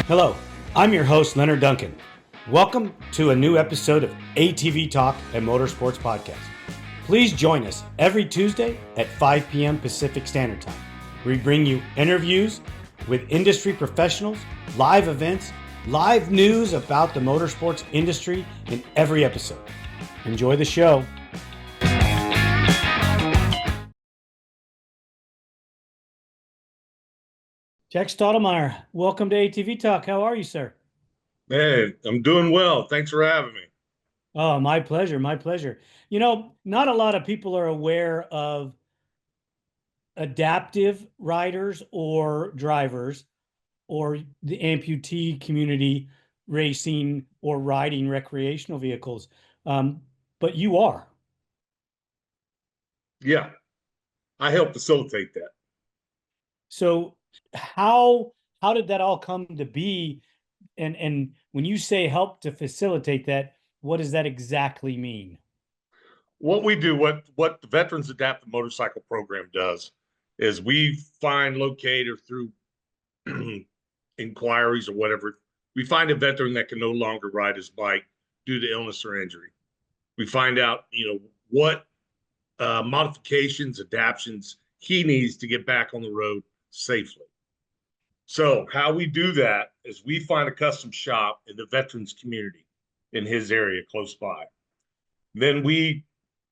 Hello, I'm your host, Leonard Duncan. Welcome to a new episode of ATV-TALK and Motorsports Podcast. Please join us every Tuesday at 5 p.m. Pacific Standard Time. We bring you interviews with industry professionals, live events, live news about the motorsports industry in every episode. Enjoy the show. Jack Stottlemire, welcome to ATV-TALK. How are you, sir? Hey, I'm doing well. Thanks for having me. Oh, my pleasure. My pleasure. You know, not a lot of people are aware of adaptive riders or drivers or the amputee community racing or riding recreational vehicles. But you are. Yeah, I help facilitate that. So how did that all come to be? And when you say help to facilitate that, what does that exactly mean? What we do, what the Veterans Adaptive Motorcycle Program does, is we find, locate, or through inquiries or whatever, we find a veteran that can no longer ride his bike due to illness or injury. We find out, what modifications, adaptations he needs to get back on the road safely. So how we do that is we find a custom shop in the veterans community in his area close by. Then we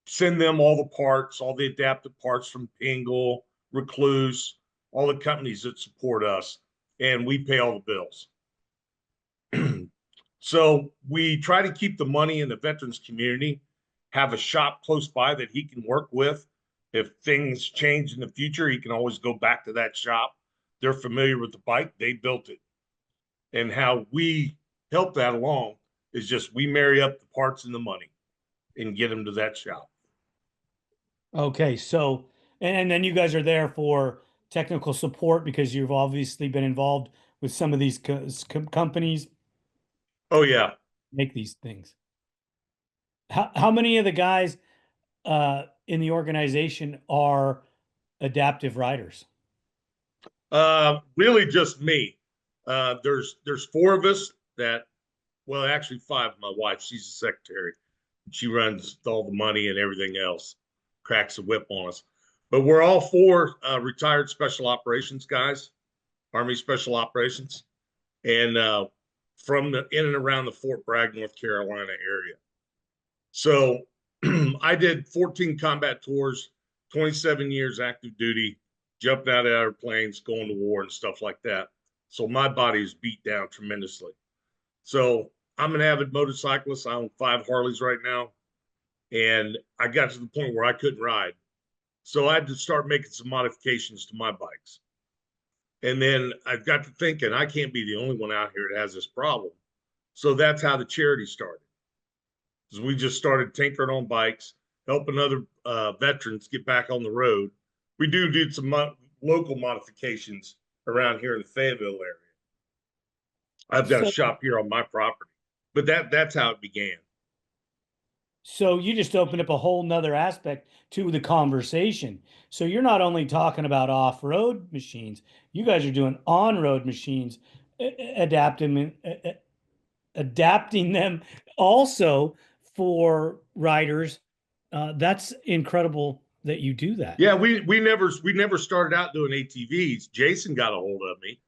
send them all the parts, all the adaptive parts from Pingle, Recluse, all the companies that support us, and we pay all the bills. So we try to keep the money in the veterans community, have a shop close by that he can work with. If things change in the future, he can always go back to that shop. They're familiar with the bike, they built it. And how we help that along is just we marry up the parts and the money and get them to that shop. Okay, so and then you guys are there for technical support because you've obviously been involved with some of these companies Oh yeah. make these things. How many of the guys in the organization are adaptive riders? Really just me. There's four of us that, well, actually five. My wife, she's the secretary. She runs all the money and everything else, cracks the whip on us. But we're all four retired special operations guys, Army Special Operations, and from the in and around the Fort Bragg, North Carolina area. So I did 14 combat tours, 27 years active duty, jumping out of airplanes, going to war and stuff like that. So my body is beat down tremendously. So I'm an avid motorcyclist. I own 5 Harleys right now. And I got to the point where I couldn't ride. So I had to start making some modifications to my bikes. And then I got to thinking, I can't be the only one out here that has this problem. So that's how the charity started. Because we just started tinkering on bikes, helping other veterans get back on the road. We do some local modifications around here in the Fayetteville area. I've got a So shop here on my property, but that's how it began. so you just opened up a whole nother aspect to the conversation. So you're not only talking about off-road machines, you guys are doing on-road machines, adapting adapting them also for riders. That's incredible that you do that. Yeah, we never started out doing ATVs. Jason got a hold of me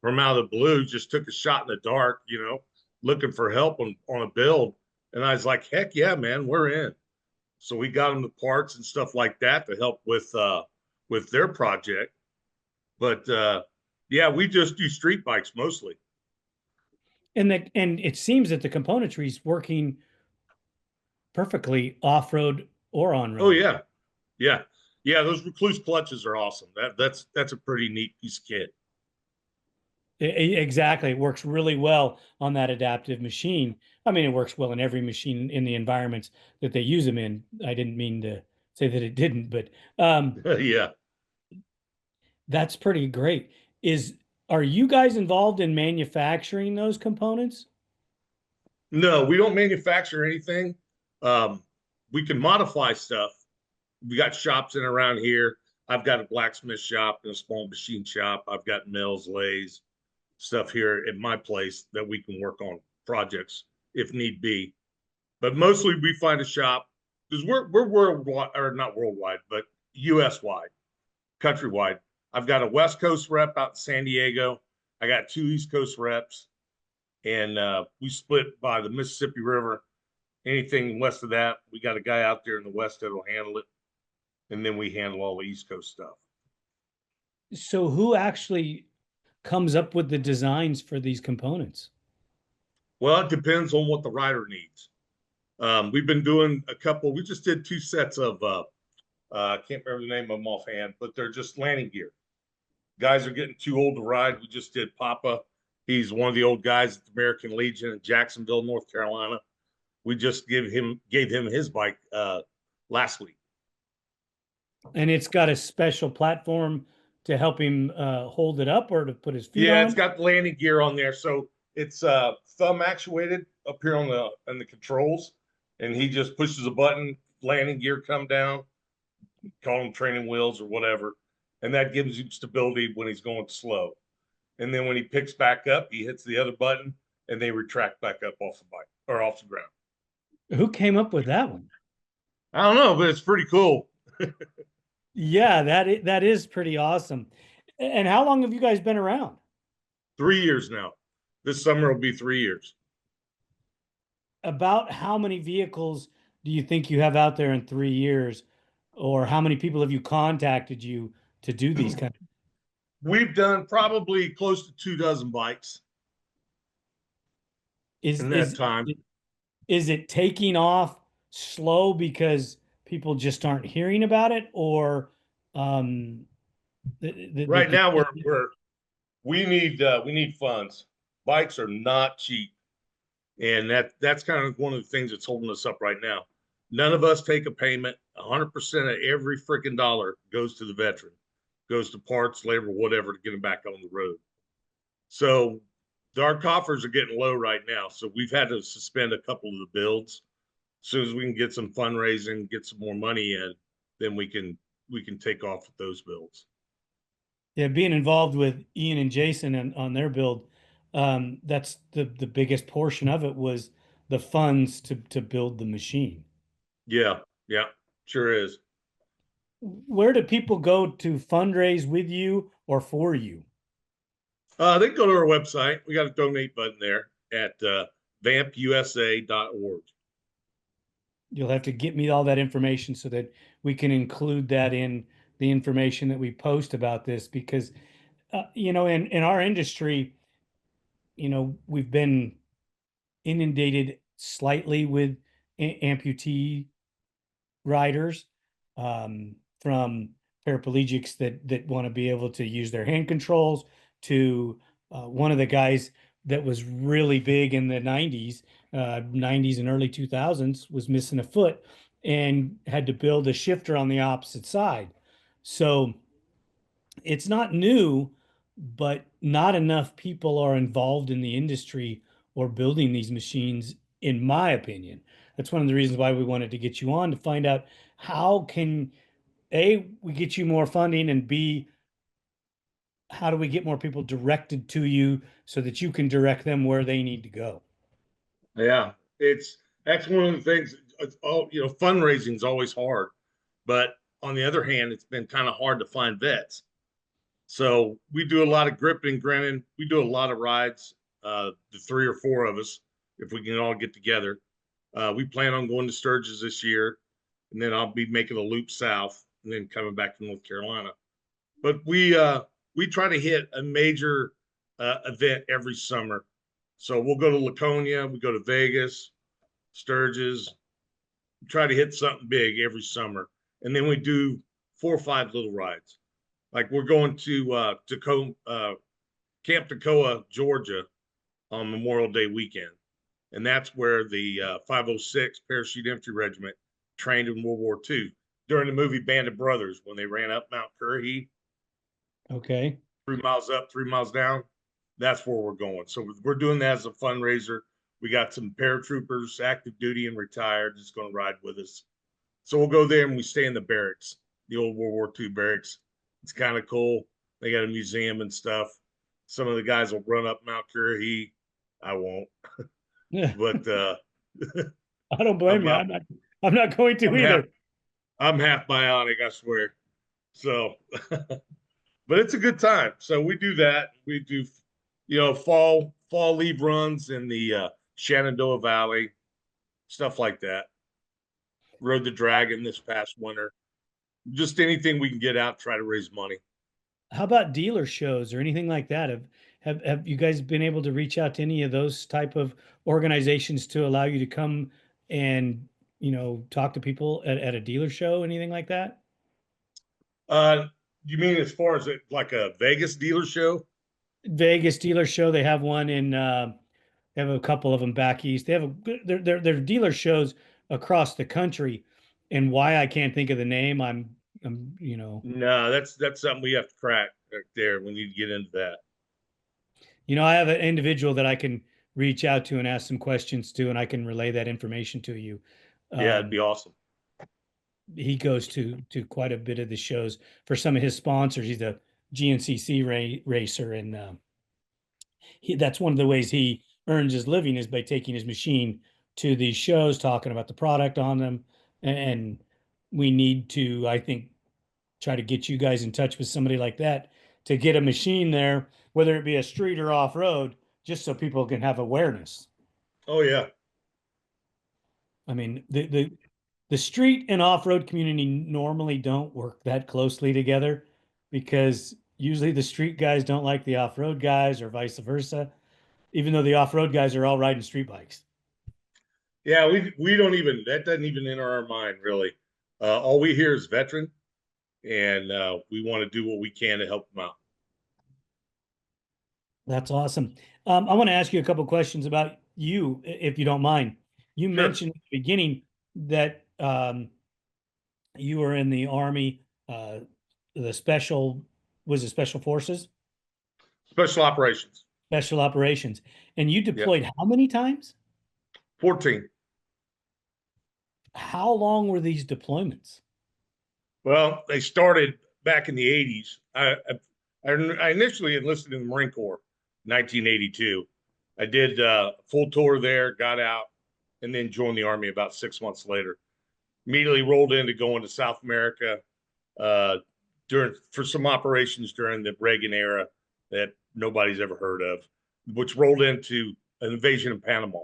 from out of the blue, just took a shot in the dark, looking for help on a build. And I was like, heck yeah, man, we're in. So we got them the parts and stuff like that to help with their project. But yeah, we just do street bikes mostly. And it seems that the componentry is working perfectly off-road or Oh on-road. yeah, yeah, yeah. Those recluse clutches are awesome. That's a pretty neat piece of kit. Exactly. It works really well on that adaptive machine. I mean, it works well in every machine in the environments that they use them in. I didn't mean to say that it didn't, but Yeah. that's pretty great. Are you guys involved in manufacturing those components? No, we don't manufacture anything. Um, we can modify stuff. We got shops in around here. I've got a blacksmith shop and a small machine shop. I've got mills, lathes, stuff here at my place that we can work on projects if need be. But mostly we find a shop because we're worldwide, or not worldwide, but US wide, countrywide. I've got a West Coast rep out in San Diego. I got 2 East Coast reps, and we split by the Mississippi River. Anything west of that, we got a guy out there in the west that'll handle it, and then we handle all the East Coast stuff. So who actually comes up with the designs for these components? Well, it depends on what the rider needs. We've been doing a couple. We just did 2 sets of I can't remember the name of them offhand, but they're just landing gear. Guys are getting too old to ride. We just did Papa. He's one of the old guys at the American Legion in Jacksonville, North Carolina. We just gave him his bike last week. And it's got a special platform to help him hold it up or to put his feet on? Yeah, it's got landing gear on there. So it's thumb actuated up here on the controls. And he just pushes a button, landing gear come down, call them training wheels or whatever. And that gives him stability when he's going slow. And then when he picks back up, he hits the other button and they retract back up off the bike or off the ground. Who came up with that one? I don't know, but it's pretty cool. Yeah, that is pretty awesome. And how long have you guys been around? 3 years now. This summer will be 3 years. About how many vehicles do you think you have out there in 3 years? Or how many people have you contacted you to do these kind of? We've done probably close to 24 bikes in that time. Is it taking off slow because people just aren't hearing about it, or Right now we need funds. Bikes are not cheap, and that's kind of one of the things that's holding us up right now. None of us take a payment. 100% of every freaking dollar goes to the veteran, goes to parts, labor, whatever, to get them back on the road. So our coffers are getting low right now. So we've had to suspend a couple of the builds. As soon as we can get some fundraising, get some more money in, then we can take off with those builds. Yeah, being involved with Ian and Jason on their build, that's the biggest portion of it was the funds to build the machine. Yeah, sure is. Where do people go to fundraise with you or for you? They can go to our website. We got a donate button there at vampusa.org. You'll have to get me all that information so that we can include that in the information that we post about this, because in our industry, we've been inundated slightly with amputee riders, from paraplegics that want to be able to use their hand controls to one of the guys that was really big in the 90s and early 2000s was missing a foot and had to build a shifter on the opposite side. So it's not new, but not enough people are involved in the industry or building these machines, in my opinion. That's one of the reasons why we wanted to get you on, to find out how can A, we get you more funding, and B, how do we get more people directed to you so that you can direct them where they need to go? Yeah, that's one of the things. Fundraising is always hard, but on the other hand, it's been kind of hard to find vets. So we do a lot of gripping and grinning. We do a lot of rides, the 3 or 4 of us, if we can all get together. We plan on going to Sturgis this year, and then I'll be making a loop south and then coming back to North Carolina. But we try to hit a major event every summer. So we'll go to Laconia, we go to Vegas, Sturgis, try to hit something big every summer. And then we do 4 or 5 little rides. Like we're going to Camp Toccoa, Georgia on Memorial Day weekend. And that's where the 506 Parachute Infantry Regiment trained in World War II during the movie Band of Brothers when they ran up Mount Currahee. Okay. 3 miles up, 3 miles down. That's where we're going. So we're doing that as a fundraiser. We got some paratroopers, active duty and retired, that's going to ride with us. So we'll go there and we stay in the barracks, the old World War II barracks. It's kind of cool. They got a museum and stuff. some of the guys will run up Mount Currahee. I won't, but I don't blame I'm you. I'm not going to I'm half either. I'm half bionic, I swear. So, but it's a good time. So we do that. We do, fall leave runs in the Shenandoah Valley, stuff like that. Rode the Dragon this past winter. Just anything we can get out, try to raise money. How about dealer shows or anything like that? Have you guys been able to reach out to any of those type of organizations to allow you to come and, talk to people at a dealer show, anything like that? Uh, you mean as far as like a Vegas dealer show? Vegas dealer show, they have one in they have a couple of them back east. They have their dealer shows across the country. And why I can't think of the name, I'm. No, that's something we have to crack right there. We need to get into that. I have an individual that I can reach out to and ask some questions to, and I can relay that information to you. Yeah, it'd Um, be awesome. he goes to quite a bit of the shows for some of his sponsors. He's a GNCC racer, and that's one of the ways he earns his living is by taking his machine to these shows, talking about the product on them, and we need to, I think, try to get you guys in touch with somebody like that to get a machine there, whether it be a street or off road, just so people can have awareness. Oh yeah. I mean, the street and off road community normally don't work that closely together because usually the street guys don't like the off road guys or vice versa, even though the off road guys are all riding street bikes. Yeah, we don't even that doesn't even enter our mind really. All we hear is veteran, and we want to do what we can to help them out. That's awesome. I want to ask you a couple questions about you, if you don't mind. You Sure. mentioned at the beginning that you were in the Army, the special, was it Special Forces, Special operations. Special Operations, and you Yep. deployed how many times? 14. How long were these deployments? Well, they started back in the 80s. I initially enlisted in the Marine Corps, 1982. I did a full tour there, got out, and then joined the Army about 6 months later. Immediately rolled into going to South America uh, for some operations during the Reagan era that nobody's ever heard of, which rolled into an invasion in Panama.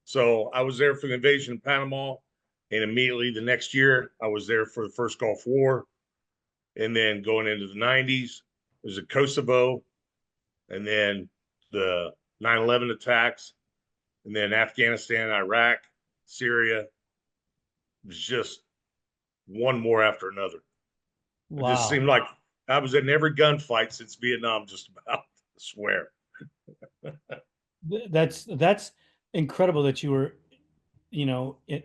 So I was there for the invasion of Panama, and immediately the next year I was there for the first Gulf War, and then going into the 90s, there's a Kosovo, and then the 9/11 attacks, and then Afghanistan, Iraq, Syria. It was just one more after another. It just Wow. seemed like I was in every gunfight since Vietnam, just about. I swear. That's incredible that you were,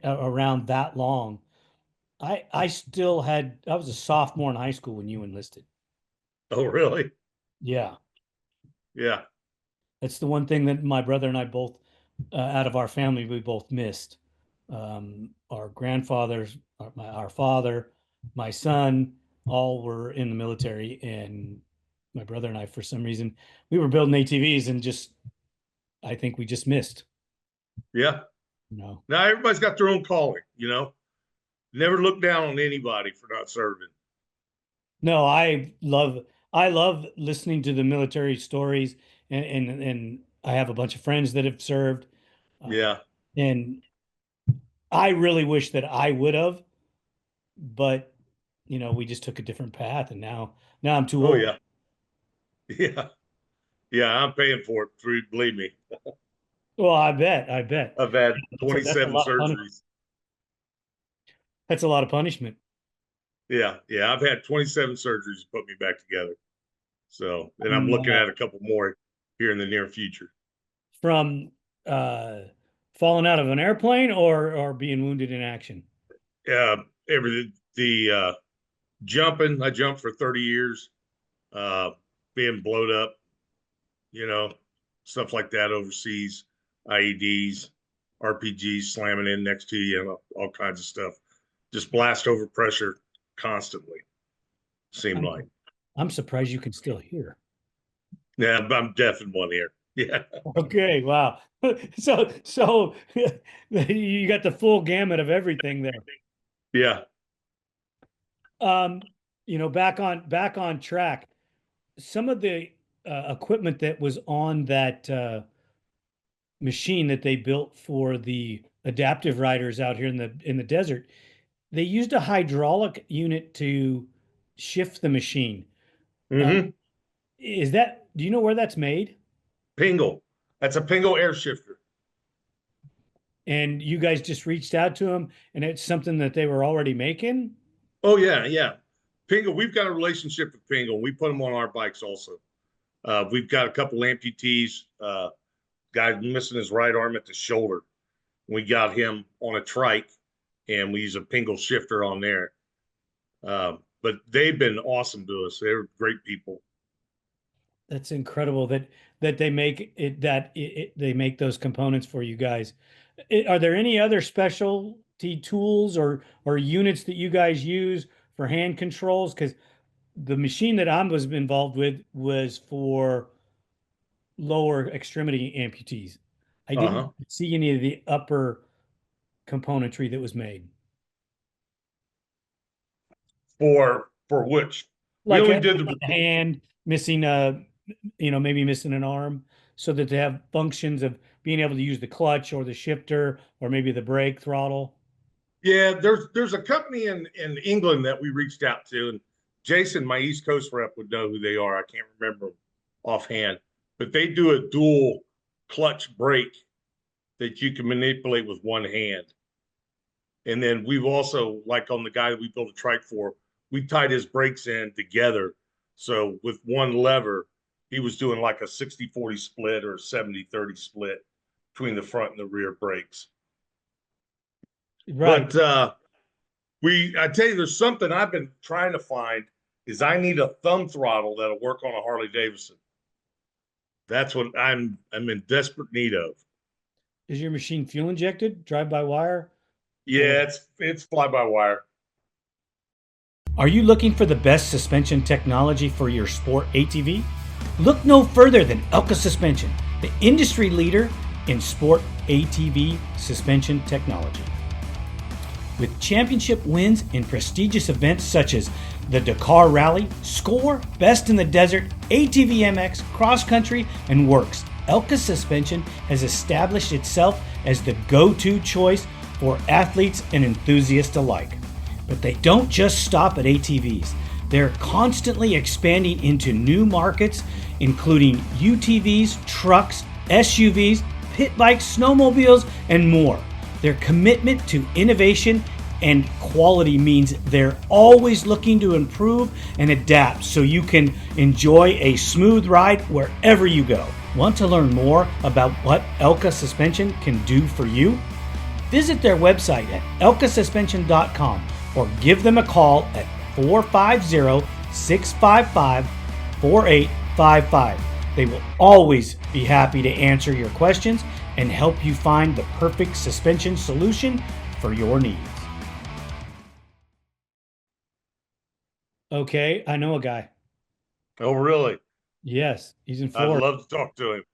around that long. I was a sophomore in high school when you enlisted. Oh, really? Yeah. Yeah. That's the one thing that my brother and I both, out of our family, we both missed. Our grandfathers, our father, my son, all were in the military, and my brother and I, for some reason, we were building ATVs and I think we just missed. Yeah. You know, Now everybody's got their own calling. Never look down on anybody for not serving. no, I love listening to the military stories, and I have a bunch of friends that have served, uh, Yeah. and I really wish that I would have, but we just took a different path, and now I'm too Oh, old. yeah. Yeah. Yeah. I'm paying for it. Believe me. Well, I bet. I've had That's a 27 lot of punishment. surgeries. That's a lot of punishment Yeah. Yeah. I've had 27 surgeries to put me back together. So, and I'm from looking at a couple more here in the near future. from uh, falling out of an airplane or being wounded in action. Everything, the jumping, I jumped for 30 years, uh, being blowed up, you know, stuff like that overseas, IEDs, RPGs slamming in next to you, all kinds of stuff. Just blast over pressure constantly, seemed I'm like. I'm surprised you can still hear. Yeah, I'm deaf in one ear. Yeah. Okay, wow. So you got the full gamut of everything there. Yeah. Um, back on track. Some of the equipment that was on that machine that they built for the adaptive riders out here in the desert, they used a hydraulic unit to shift the machine. Uh, Hmm. do you know where that's made? Pingle. That's a Pingle air shifter. And you guys just reached out to them, and it's something that they were already making? Oh yeah, yeah. Pingle, we've got a relationship with Pingle. We put them on our bikes also. We've got a couple amputees. Guy missing his right arm at the shoulder. We got him on a trike, and we use a Pingle shifter on there. But they've been awesome to us. They're great people. That's incredible that they make it they make those components for you guys. Are there any other specialty tools or units that you guys use for hand controls? Because the machine that I was involved with was for lower extremity amputees. I Uh didn't huh. see any of the upper componentry that was made. For which we Like only a did the hand missing maybe missing an arm, so that they have functions of being able to use the clutch or the shifter or maybe the brake throttle. Yeah, there's a company in England that we reached out to, and Jason, my East Coast rep, would know who they are. I can't remember them offhand, but they do a dual clutch brake that you can manipulate with one hand. And then we've also, like on the guy that we built a trike for, we tied his brakes in together. So with one lever, he was doing like a 60-40 split or 70-30 split between the front and the rear brakes. Right. But I tell you, there's something I've been trying to find is I need a thumb throttle that'll work on a Harley Davidson. That's what I'm in desperate need of. Is your machine fuel injected, drive by wire, or Yeah, it's fly by wire. are you looking for the best suspension technology for your sport ATV? Look no further than Elka Suspension, the industry leader in sport ATV suspension technology. With championship wins in prestigious events such as the Dakar Rally, Score, Best in the Desert, ATV MX, Cross Country, and Works, Elka Suspension has established itself as the go-to choice for athletes and enthusiasts alike. But they don't just stop at ATVs. They're constantly expanding into new markets, including UTVs, trucks, SUVs, pit bikes, snowmobiles, and more. Their commitment to innovation and quality means they're always looking to improve and adapt so you can enjoy a smooth ride wherever you go. Want to learn more about what Elka Suspension can do for you? Visit their website at elkasuspension.com or give them a call at 450-655-4855. They will always be happy to answer your questions and help you find the perfect suspension solution for your needs. Okay, I know a guy. Oh, really? Yes, he's in I'd Florida. love to talk to him.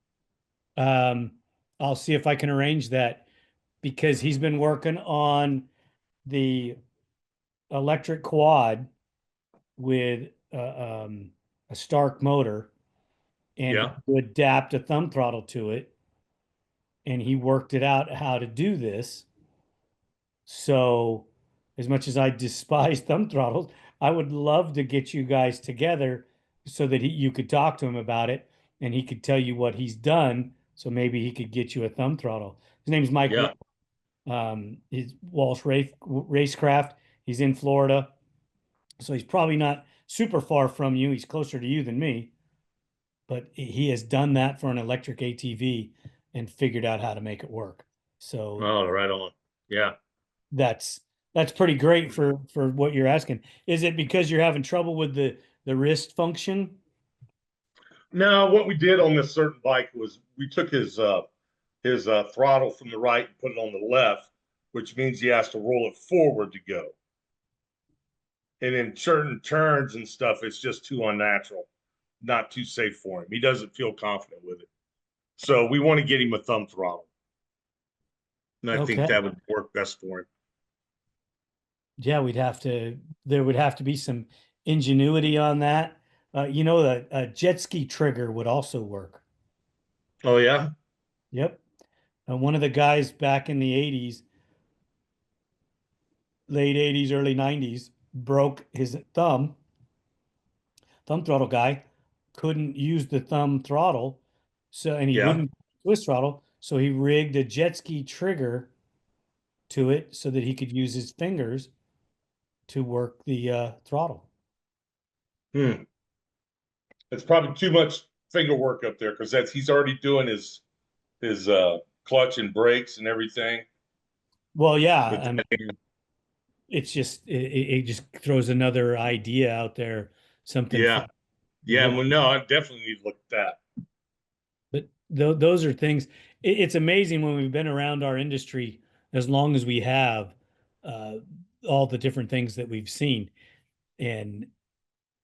Um, I'll see if I can arrange that because he's been working on the electric quad with a Stark motor and Yeah, to adapt a thumb throttle to it. And he worked it out how to do this. So, as much as I despise thumb throttles, I would love to get you guys together so that you could talk to him about it and he could tell you what he's done. So maybe he could get you a thumb throttle. His name's Mike. yeah. He's Walsh Racecraft. He's in Florida, so he's probably not super far from you. He's closer to you than me, but he has done that for an electric ATV and figured out how to make it work. So Oh, right on. Yeah. that's that's pretty great for what you're asking. Is it because you're having trouble with the wrist function? Now, what we did on this certain bike was we took his throttle from the right and put it on the left, which means he has to roll it forward to go. And in certain turns and stuff, it's just too unnatural. not too safe for him. He doesn't feel confident with it. So we want to get him a thumb throttle. And I think Okay. that would work best for him. Yeah, there would have to be some ingenuity on that. A jet ski trigger would also work. Oh yeah? Yep. One of the guys back in the 80s, late 80s, early 90s, broke his thumb throttle guy, couldn't use the thumb throttle. And he Yeah. wouldn't twist throttle. So he rigged a jet ski trigger to it so that he could use his fingers to work the throttle. Hmm. It's probably too much finger work up there because that's he's already doing his clutch and brakes and everything. Well, yeah, But I mean, it just throws another idea out there, something yeah, fun to yeah. look. Well, no, I definitely need to look at that. But those are things. It's amazing when we've been around our industry as long as we have, uh, all the different things that we've seen. And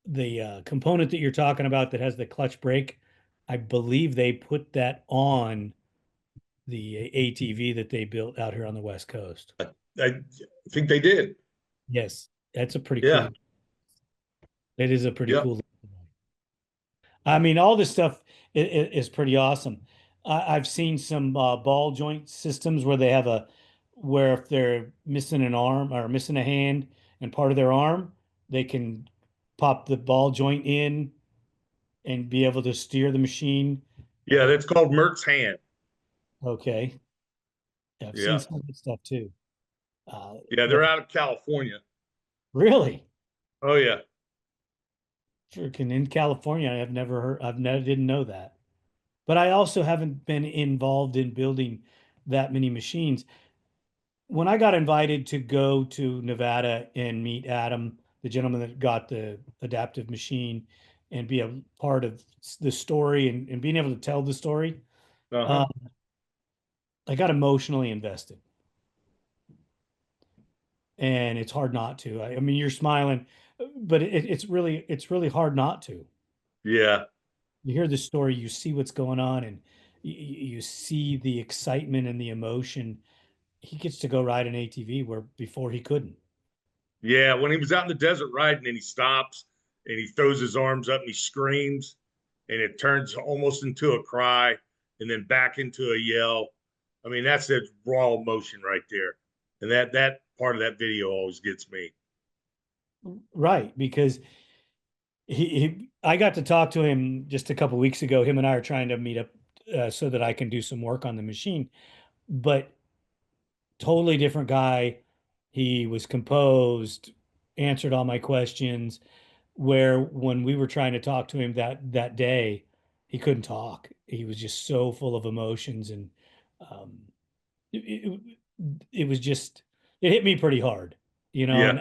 the component that you're talking about that has the clutch brake, I believe they put that on the ATV that they built out here on the West Coast. I think they did. Yes, that's a pretty Yeah, cool. It is a pretty yeah, cool. I mean, all this stuff is pretty awesome. I've seen some ball joint systems where they have where if they're missing an arm or missing a hand and part of their arm, they can pop the ball joint in and be able to steer the machine. yeah. That's called Mert's hand. Okay. Yeah, I've seen Yeah, some of that stuff too. Uh, yeah. but They're out of California. really, Oh yeah. freaking in California, I've never heard, I've never didn't know that. But I also haven't been involved in building that many machines. When I got invited to go to Nevada and meet Adam, the gentleman that got the adaptive machine, and be a part of the story and being able to tell the story, uh, Uh-huh. I got emotionally invested. And it's hard not to. I mean, you're smiling, but it's really hard not to. Yeah, You hear the story, you see what's going on, and you see the excitement and the emotion. He gets to go ride an ATV where before he couldn't. yeah. When he was out in the desert riding and he stops and he throws his arms up and he screams and it turns almost into a cry and then back into a yell. I mean, that's that raw emotion right there. And that part of that video always gets me. Right, because I got to talk to him just a couple weeks ago. Him and I are trying to meet up so that I can do some work on the machine. But totally different guy. He was composed, answered all my questions. Where when we were trying to talk to him that day, he couldn't talk. He was just so full of emotions, and um, it, it, it was just it hit me pretty hard, Yeah,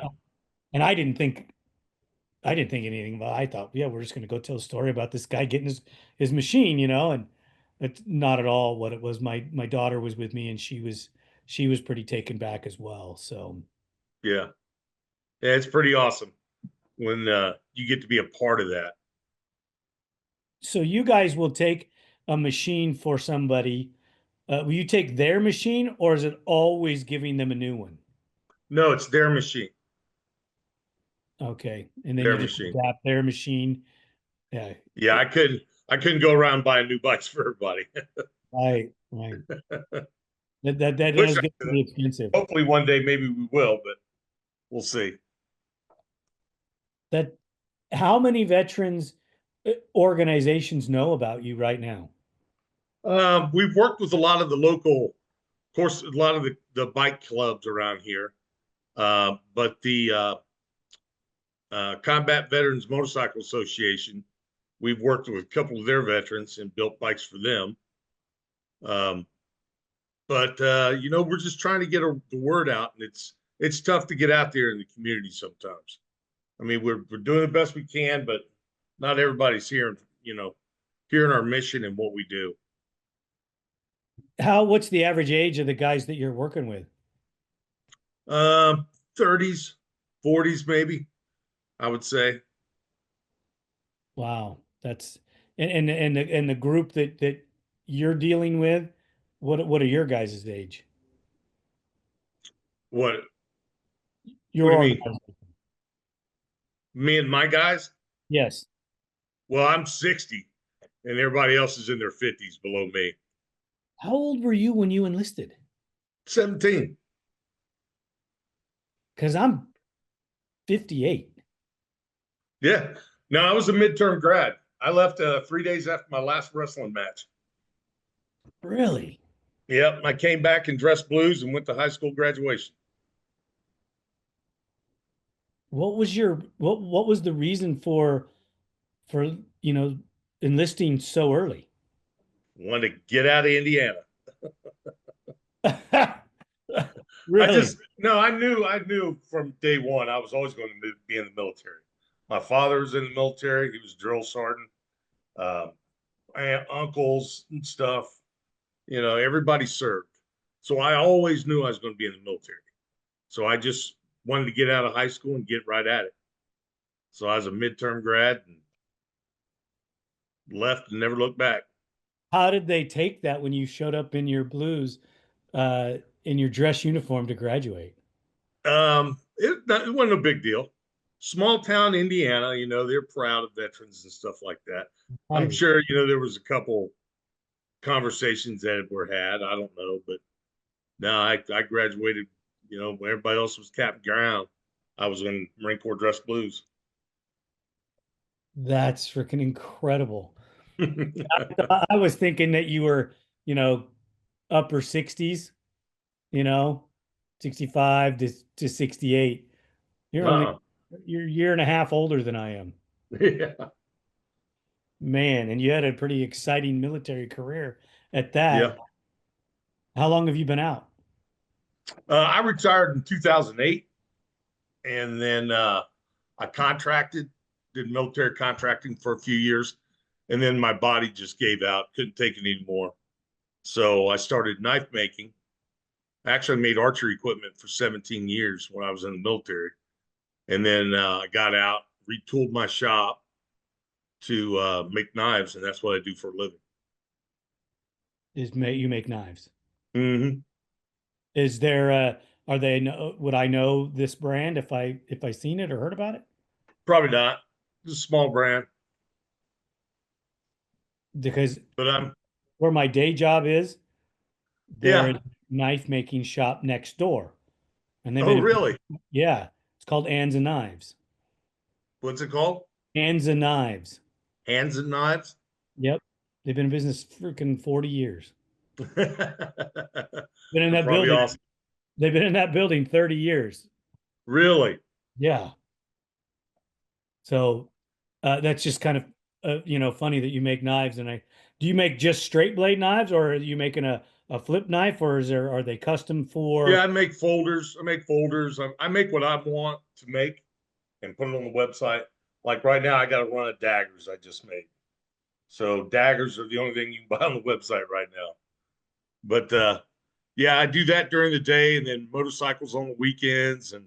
and I didn't think anything about it. I thought, yeah, we're just going to go tell a story about this guy getting his machine, and it's not at all what it was. My daughter was with me, and she was pretty taken back as well. So, yeah. Yeah, it's pretty awesome when you get to be a part of that. so you guys will take a machine for somebody. Will you take their machine, or is it always giving them a new one? No, it's their machine. Okay, and then you Their just machine. adapt their machine. Yeah, Yeah, I couldn't go around buying new bikes for everybody. right, right. That Wish does I get could. pretty expensive. Hopefully one day maybe we will, but we'll see. That How many veterans organizations know about you right now? We've worked with a lot of the local, of course, a lot of the bike clubs around here. But the Combat Veterans Motorcycle Association, we've worked with a couple of their veterans and built bikes for them. Um, but we're just trying to get the word out, and it's tough to get out there in the community sometimes. I mean, we're doing the best we can, but not everybody's hearing our mission and what we do. What's the average age of the guys that you're working with? 30s, 40s, maybe, I would say. Wow, That's and the group that you're dealing with, what are your guys' age? What Your what do you mean? organization. Me and my guys? Yes. Well, I'm 60 and everybody else is in their 50s below me. How old were you when you enlisted? 17. Because I'm 58. Yeah. No, I was a midterm grad. I left 3 days after my last wrestling match. Really? Yep. I came back and dressed blues and went to high school graduation. What was the reason for enlisting so early? Wanted to get out of Indiana. I Really? just no, I knew from day one I was always going to be in the military. My father was in the military. He was a drill sergeant. Um, uncles and stuff. Everybody served. So I always knew I was going to be in the military. So I just wanted to get out of high school and get right at it. So I was a midterm grad and left and never looked back. How did they take that when you showed up in your blues, uh, in your dress uniform to graduate? It wasn't a big deal. Small town Indiana, they're proud of veterans and stuff like that. I'm Right. sure, there was a couple conversations that were had. I don't know, but no, I graduated, when everybody else was cap and gown. I was in Marine Corps dress blues. That's freaking incredible. I was thinking that you were, you know, upper 60s, you know, 65 to 68. You're only uh you're a year and a half older than I am. Yeah. Man, and you had a pretty exciting military career at that. Yeah. How long have you been out? I retired in 2008 and then I contracted, did military contracting for a few years. And then my body just gave out, couldn't take it anymore. So I started knife making. I actually made archery equipment for 17 years when I was in the military. And then I got out, retooled my shop to make knives, and that's what I do for a living. You make knives. Hmm. Is there are they would I know this brand if I seen it or heard about it? Probably not. Just a small brand, Because but I'm, where my day job is, there is yeah. a knife making shop next door. And they've Oh, been in, really? yeah, it's called Ands and Knives. What's it called? Ands and Knives. Hands and knives? Yep. They've been in business freaking 40 years. They're Been in that probably building. awesome. They've been in that building 30 years. Really? Yeah. So that's just kind of funny that you make knives. And I do you make just straight blade knives, or are you making a flip knife, or are they custom Yeah, for? I make folders. I make what I want to make and put it on the website. Like right now, I got a run of daggers I just made. So daggers are the only thing you can buy on the website right now. But yeah, I do that during the day and then motorcycles on the weekends and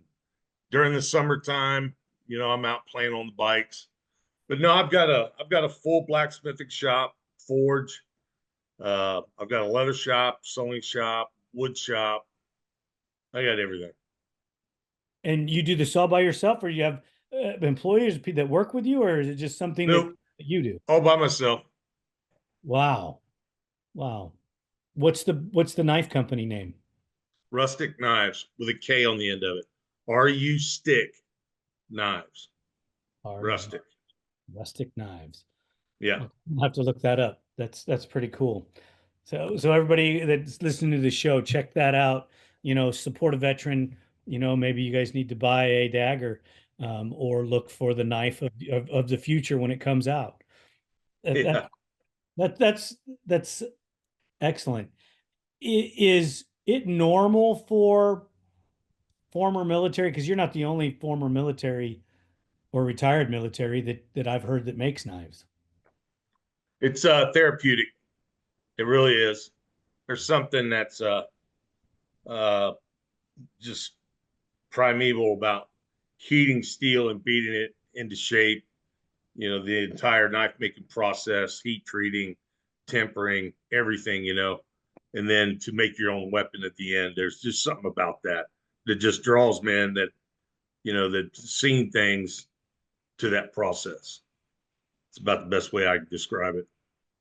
during the summertime, I'm out playing on the bikes. But no, I've got a full blacksmithing shop, forge. I've got a leather shop, sewing shop, wood shop. I got everything. And you do this all by yourself, or you have employees that work with you, or is it just something that Nope, you do? all by myself. Wow. Wow. What's the knife company name? Rustic knives with a K on the end of it. RU stick knives. RU Rustic. Rustic Knives. Yeah. I'll have to look that up. That's pretty cool. So everybody that's listening to the show, check that out. Support a veteran. Maybe you guys need to buy a dagger, or look for the knife of the future when it comes out. That, that, Yeah. that's excellent. Is it normal for former military? Because you're not the only former military or retired military that I've heard that makes knives. It's therapeutic. It really is. There's something that's uh just primeval about heating steel and beating it into shape. the entire knife making process, heat treating, tempering, everything, and then to make your own weapon at the end. There's just something about that that just draws men that seen things to that process. It's about the best way I can describe it.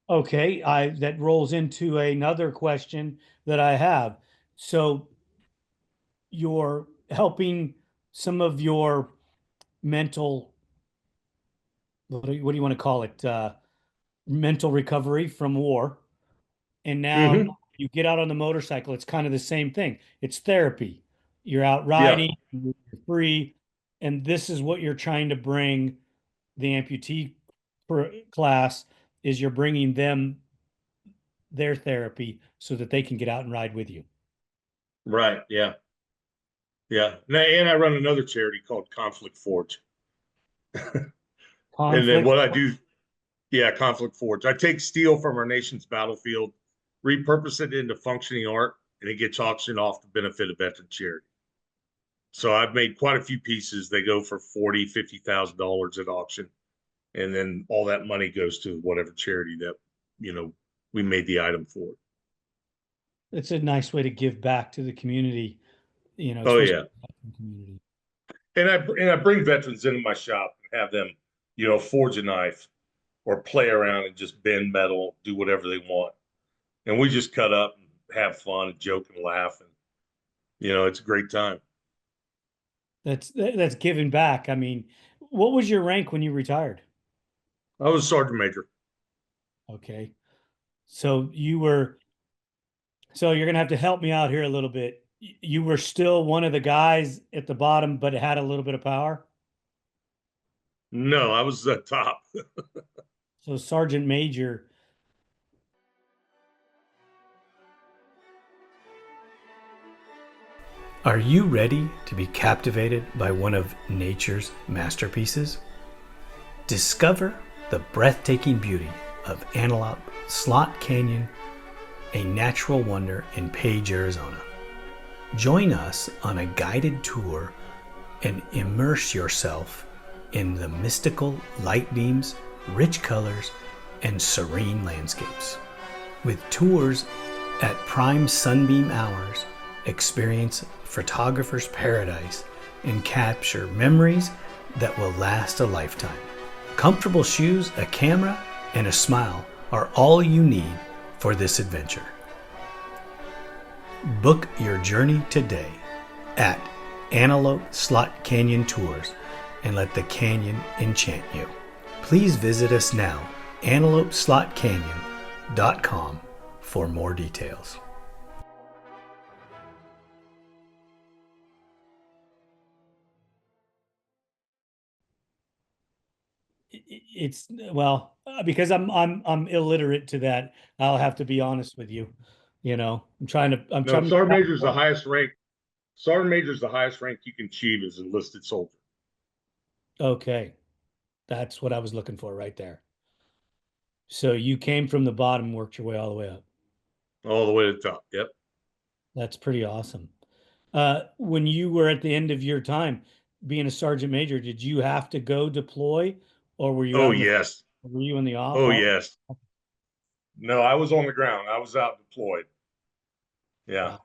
Okay, I that rolls into another question that I have. So you're helping some of your mental, what do you want to call it? Mental recovery from war. And now Hmm. you get out on the motorcycle, it's kind of the same thing. It's therapy. You're out Yeah, riding, you're free, and this is what you're trying to bring the amputee class is you're bringing them their therapy so that they can get out and ride with you. right. Yeah, yeah. And I run another charity called Conflict Forge. And then Conflict. what I do, yeah, Conflict Forge. I take steel from our nation's battlefield, repurpose it into functioning art, and it gets auctioned off to benefit a veteran charity. So I've made quite a few pieces. They go for 40, $50,000 at auction. And then all that money goes to whatever charity that, you know, we made the item for. It's a nice way to give back to the community, Oh especially yeah. the community. And I bring veterans into my shop and have them, forge a knife or play around and just bend metal, do whatever they want. And we just cut up and have fun and joke and laugh. And, it's a great time. That's giving back. I mean, what was your rank when you retired? I was a sergeant major. Okay. So you were, so you're gonna have to help me out here a little bit. You were still one of the guys at the bottom, but it had a little bit of power. No, I was the top. So Sergeant Major. Are you ready to be captivated by one of nature's masterpieces? Discover the breathtaking beauty of Antelope Slot Canyon, a natural wonder in Page, Arizona. Join us on a guided tour and immerse yourself in the mystical light beams, rich colors, and serene landscapes. With tours at prime sunbeam hours, experience photographer's paradise and capture memories that will last a lifetime. Comfortable shoes, a camera, and a smile are all you need for this adventure. Book your journey today at Antelope Slot Canyon Tours and let the canyon enchant you. Please visit us now, antelopeslotcanyon.com, for more details. It's well because I'm illiterate to that. I'll have to be honest with you. I'm No, trying. sergeant major is the highest rank. Sergeant major is the highest rank you can achieve as enlisted soldier. Okay, that's what I was looking for right there. So you came from the bottom, worked your way all the way up. All the way to the top. Yep. That's pretty awesome. When you were at the end of your time being a sergeant major, did you have to go deploy, or were you Oh out in the yes. were you in the Oh yes. No, I was on the ground. I was out deployed. Yeah. wow.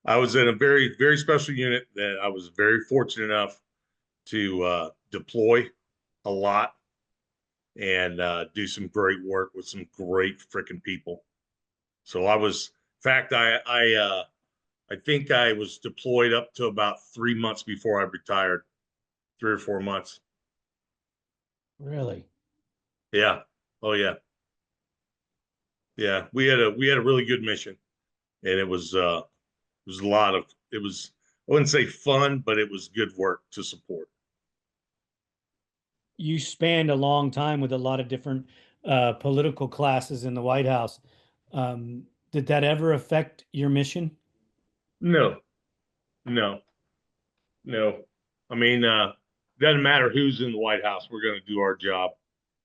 I was in a very, very special unit that I was very fortunate enough to deploy a lot and do some great work with some great freaking people. So in fact, I think I was deployed up to about 3 months before I retired, 3 or 4 months. Really? Yeah. Oh yeah. Yeah. We had a really good mission, and it was a lot of it was I wouldn't say fun, but it was good work to support. You spanned a long time with a lot of different political classes in the White House. Did that ever affect your mission? No, no, no. I mean, doesn't matter who's in the White House. We're going to do our job,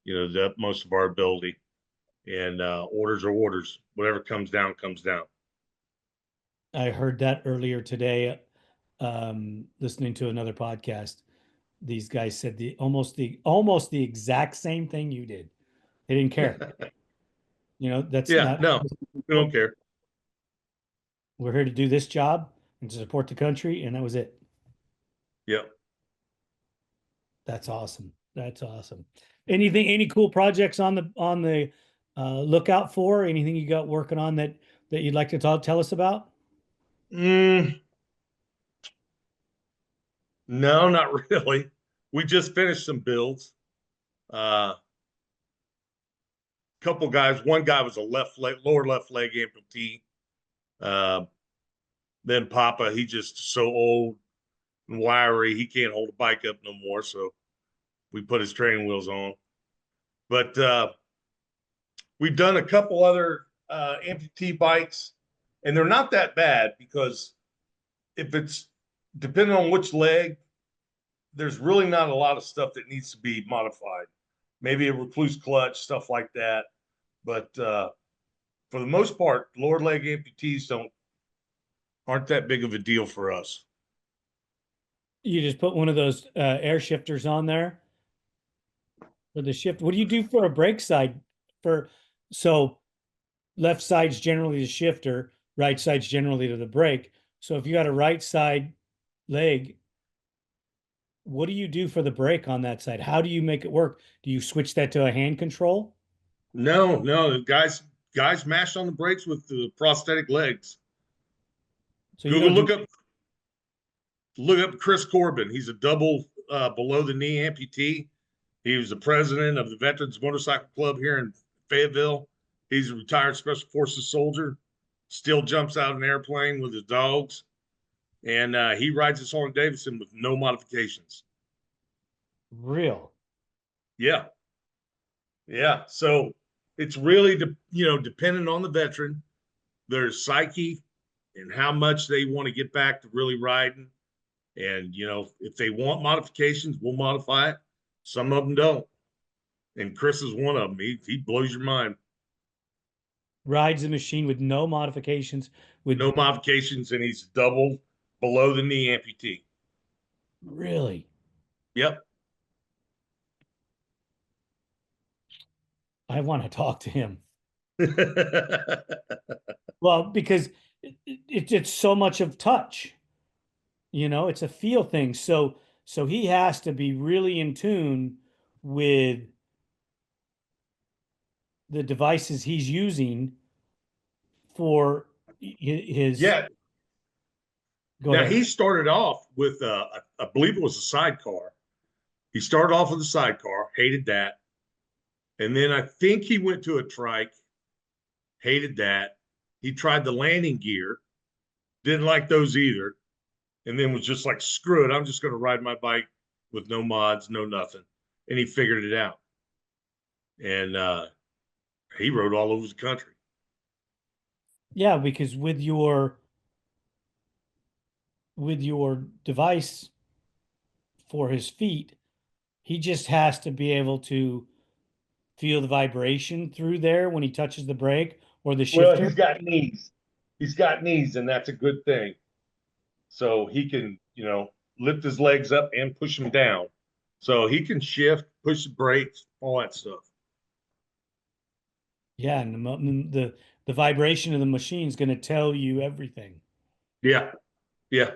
the most of our ability. And orders are orders. Whatever comes down, comes down. I heard that earlier today, listening to another podcast. these guys said the exact same thing you did. They didn't care. That's Yeah, not. no, we don't care. We're here to do this job and to support the country, and that was it. Yep. That's awesome. That's awesome. Any cool projects on the lookout for? Anything you got working on that you'd like to tell us about? Mm, no, not really. We just finished some builds. Uh, couple guys. One guy was a lower left leg amputee. Uh, then Papa, he just so old and wiry, he can't hold a bike up no more. So we put his training wheels on. But we've done a couple other amputee bikes, and they're not that bad because if it's depending on which leg, there's really not a lot of stuff that needs to be modified. Maybe a recluse clutch, stuff like that. But for the most part, lower leg amputees aren't that big of a deal for us. You just put one of those air shifters on there for the shift. What do you do for a brake side? For so left side's generally the shifter, right side's generally to the brake. So if you got a right side leg, what do you do for the brake on that side? How do you make it work? Do you switch that to a hand control? No, no, guys mash on the brakes with the prosthetic legs. So you Google don't do look up Chris Corbin. He's a double below the knee amputee. He was the president of the Veterans Motorcycle Club here in Fayetteville. He's a retired Special Forces soldier. Still jumps out of an airplane with his dogs, and he rides his Harley Davidson with no modifications. real. Yeah, yeah. So it's really dependent on the veteran, their psyche, and how much they want to get back to really riding. And if they want modifications, we'll modify it. Some of them don't. And Chris is one of them. He blows your mind. Rides the machine with no modifications. With No modifications, and he's double below the knee amputee. really, Yep. I want to talk to him. Well, because it's so much of touch. It's a feel thing. So he has to be really in tune with the devices he's using for his. Yeah. Go Now ahead. he started off with I believe it was a sidecar. He started off with a sidecar, hated that. And then I think he went to a trike, hated that. He tried the landing gear, didn't like those either. And then was just like, screw it, I'm just going to ride my bike with no mods, no nothing. And he figured it out. And he rode all over the country. Yeah, because with your device for his feet, he just has to be able to feel the vibration through there when he touches the brake or the Well, shifter. he's got knees. He's got knees, and that's a good thing. So he can, lift his legs up and push them down. So he can shift, push the brakes, all that stuff. Yeah, and the vibration of the machine is going to tell you everything. Yeah, yeah.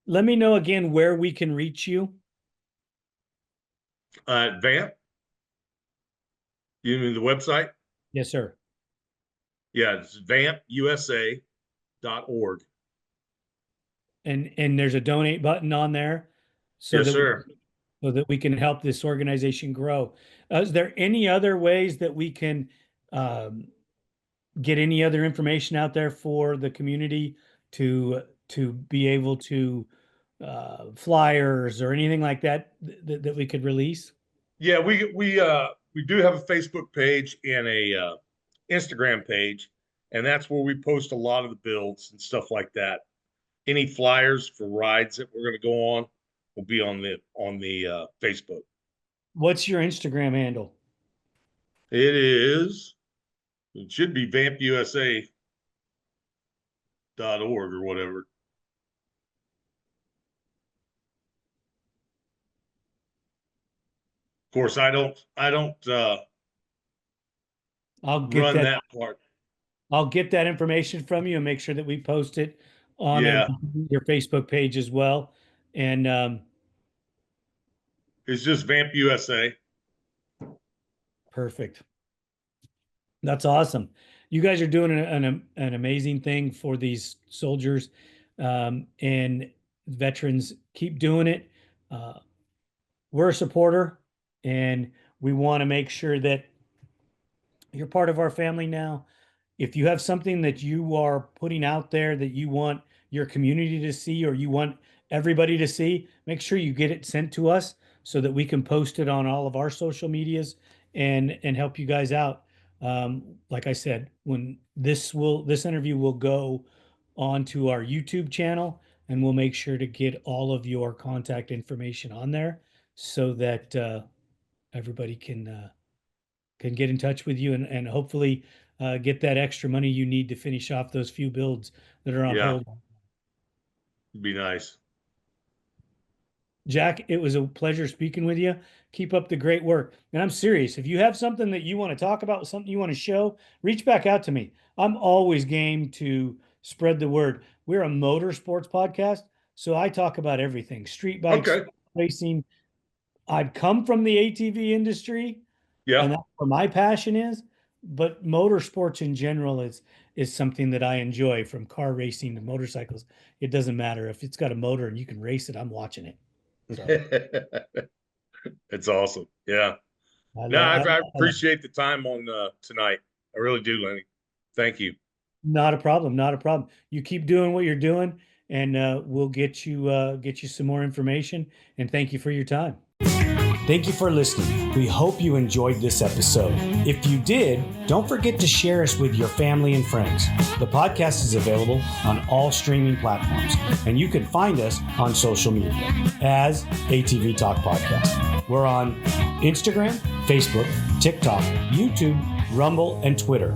Let me know again where we can reach you. Vamp, you mean the website? Yes, sir. Yeah, it's vampusa.org. And there's a donate button on there so Yes, that we sir. so that we can help this organization grow. Is there any other ways that we can um, get any other information out there for the community to be able to flyers or anything like that we could release? Yeah, we do have a Facebook page and a Instagram page, and that's where we post a lot of the builds and stuff like that. Any flyers for rides that we're going to go on will be on the Facebook. What's your Instagram handle? It should be vampusa.org or whatever. Of course, I don't I'll get run that. that part. I'll get that information from you and make sure that we post it on Yeah, your Facebook page as well. And it's just Vamp USA. perfect. That's awesome. You guys are doing an amazing thing for these soldiers and veterans. Keep doing it. Uh, we're a supporter, and we want to make sure that you're part of our family now. If you have something that you are putting out there that you want your community to see or you want everybody to see, make sure you get it sent to us so that we can post it on all of our social medias and help you guys out. Like I said, when this interview will go onto our YouTube channel, and we'll make sure to get all of your contact information on there so that everybody can get in touch with you and hopefully get that extra money you need to finish off those few builds that are on Yeah, hold. it'd be nice. Jack, it was a pleasure speaking with you. Keep up the great work. And I'm serious. If you have something that you want to talk about, something you want to show, reach back out to me. I'm always game to spread the word. We're a motorsports podcast, so I talk about everything: street bikes, Okay. racing. I've come from the ATV industry, and Yeah. that's where my passion is. But motorsports in general is something that I enjoy, from car racing to motorcycles. It doesn't matter if it's got a motor and you can race it. I'm watching it. So It's awesome. Yeah. I No, love. I I love. appreciate the time on tonight. I really do, Lenny. Thank you. Not a problem. Not a problem. You keep doing what you're doing, and we'll get you some more information. And thank you for your time. Thank you for listening. We hope you enjoyed this episode. If you did, don't forget to share us with your family and friends. The podcast is available on all streaming platforms, and you can find us on social media as ATV-TALK Podcast. We're on Instagram, Facebook, TikTok, YouTube, Rumble, and Twitter.